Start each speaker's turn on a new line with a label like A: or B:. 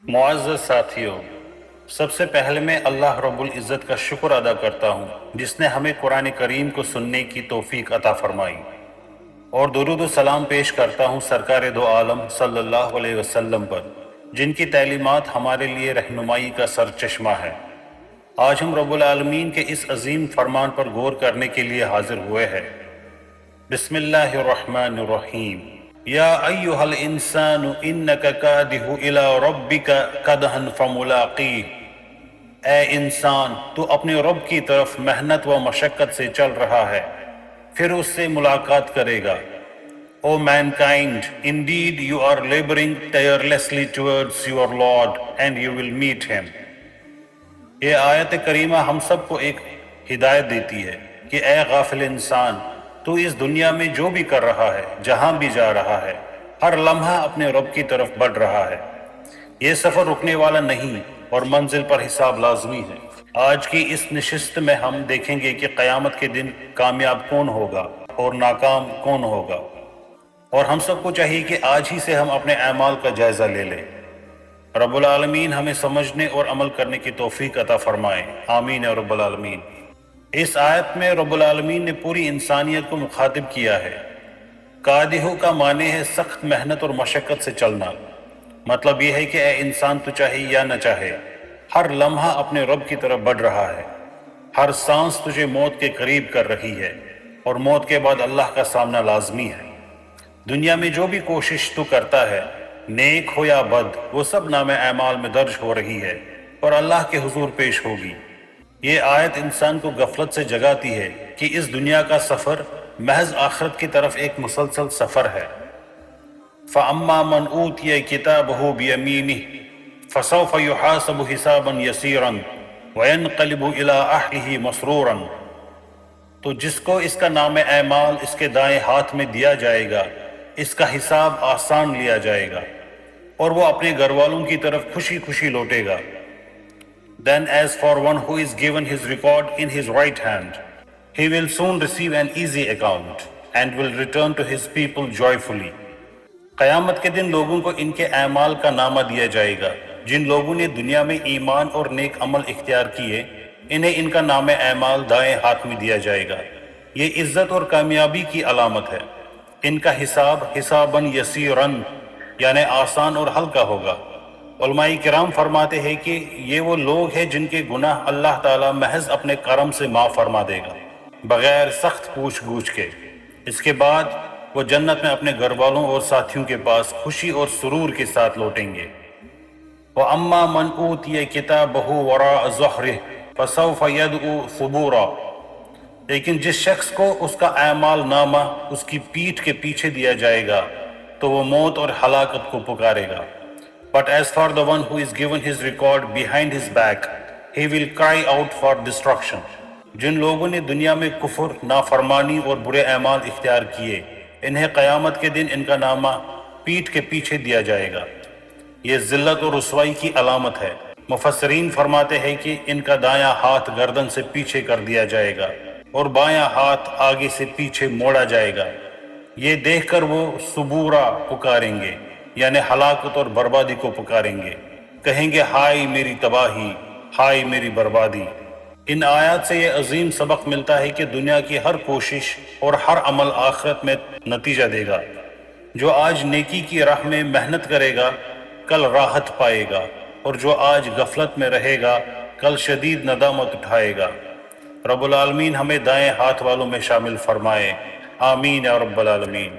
A: معزز ساتھیوں، سب سے پہلے میں اللہ رب العزت کا شکر ادا کرتا ہوں جس نے ہمیں قرآن کریم کو سننے کی توفیق عطا فرمائی، اور درود و سلام پیش کرتا ہوں سرکار دو عالم صلی اللہ علیہ وسلم پر، جن کی تعلیمات ہمارے لیے رہنمائی کا سرچشمہ ہے۔ آج ہم رب العالمین کے اس عظیم فرمان پر غور کرنے کے لیے حاضر ہوئے ہیں۔ بسم اللہ الرحمن الرحیم۔ یا ایہا الانسان انک کادح الی ربک کدحا فملاقیہ، اے انسان تو اپنے رب کی طرف محنت و مشقت سے چل رہا ہے، پھر اس سے ملاقات کرے گا۔ O mankind, indeed you are laboring tirelessly towards your Lord and you will meet him۔ یہ آیت کریمہ ہم سب کو ایک ہدایت دیتی ہے کہ اے غافل انسان، تو اس دنیا میں جو بھی کر رہا ہے، جہاں بھی جا رہا ہے، ہر لمحہ اپنے رب کی طرف بڑھ رہا ہے۔ یہ سفر رکنے والا نہیں اور منزل پر حساب لازمی ہے۔ آج کی اس نشست میں ہم دیکھیں گے کہ قیامت کے دن کامیاب کون ہوگا اور ناکام کون ہوگا، اور ہم سب کو چاہیے کہ آج ہی سے ہم اپنے اعمال کا جائزہ لے لیں۔ رب العالمین ہمیں سمجھنے اور عمل کرنے کی توفیق عطا فرمائے، آمین یا رب العالمین۔ اس آیت میں رب العالمین نے پوری انسانیت کو مخاطب کیا ہے۔ کادحو کا معنی ہے سخت محنت اور مشقت سے چلنا۔ مطلب یہ ہے کہ اے انسان تو چاہے یا نہ چاہے، ہر لمحہ اپنے رب کی طرف بڑھ رہا ہے۔ ہر سانس تجھے موت کے قریب کر رہی ہے، اور موت کے بعد اللہ کا سامنا لازمی ہے۔ دنیا میں جو بھی کوشش تو کرتا ہے، نیک ہو یا بد، وہ سب نام اعمال میں درج ہو رہی ہے اور اللہ کے حضور پیش ہوگی۔ یہ آیت انسان کو غفلت سے جگاتی ہے کہ اس دنیا کا سفر محض آخرت کی طرف ایک مسلسل سفر ہے۔ فَأَمَّا مَنْ أُوتِيَ كِتَابَهُ بِيَمِينِهِ فَسَوْفَ يُحَاسَبُ حِسَابًا يَسِيرًا وَيَنْقَلِبُ إِلَىٰ أَهْلِهِ مَسْرُورًا، تو جس کو اس کا نام اعمال اس کے دائیں ہاتھ میں دیا جائے گا، اس کا حساب آسان لیا جائے گا، اور وہ اپنے گھر والوں کی طرف خوشی خوشی لوٹے گا۔ Then as for one who is given his record in his right hand, he will soon receive an easy account and will return to his people joyfully۔ قیامت کے دن لوگوں کو ان کے اعمال کا نامہ دیا جائے گا۔ جن لوگوں نے دنیا میں ایمان اور نیک عمل اختیار کیے، انہیں ان کا نام اعمال دائیں ہاتھ میں دیا جائے گا۔ یہ عزت اور کامیابی کی علامت ہے۔ ان کا حساب حساباً یسیراً یعنی آسان اور ہلکا ہوگا۔ علماء کرام فرماتے ہیں کہ یہ وہ لوگ ہیں جن کے گناہ اللہ تعالیٰ محض اپنے کرم سے معاف فرما دے گا، بغیر سخت پوچھ گچھ کے۔ اس کے بعد وہ جنت میں اپنے گھر والوں اور ساتھیوں کے پاس خوشی اور سرور کے ساتھ لوٹیں گے۔ وَأَمَّا مَنْ أُوتِيَ كِتَابَهُ وَرَاءَ ظَهْرِهِ فَسَوْفَ يَدْعُو ثُبُورًا، لیکن جس شخص کو اس کا اعمال نامہ اس کی پیٹھ کے پیچھے دیا جائے گا تو وہ موت اور ہلاکت کو پکارے گا۔ But as for the one who is given his record behind his back, he will cry out for destruction۔ جن لوگوں نے دنیا میں کفر، نافرمانی اور برے اعمال اختیار کیے، انہیں قیامت کے دن ان کا نامہ پیٹھ کے پیچھے دیا جائے گا۔ یہ ذلت اور رسوائی کی علامت ہے۔ مفسرین فرماتے ہیں کہ ان کا دایاں ہاتھ گردن سے پیچھے کر دیا جائے گا اور بایاں ہاتھ آگے سے پیچھے موڑا جائے گا۔ یہ دیکھ کر وہ سبورا پکاریں گے، یعنی ہلاکت اور بربادی کو پکاریں گے، کہیں گے ہائے میری تباہی، ہائے میری بربادی۔ ان آیات سے یہ عظیم سبق ملتا ہے کہ دنیا کی ہر کوشش اور ہر عمل آخرت میں نتیجہ دے گا۔ جو آج نیکی کی راہ میں محنت کرے گا، کل راحت پائے گا، اور جو آج غفلت میں رہے گا، کل شدید ندامت اٹھائے گا۔ رب العالمین ہمیں دائیں ہاتھ والوں میں شامل فرمائے، آمین یا رب العالمین۔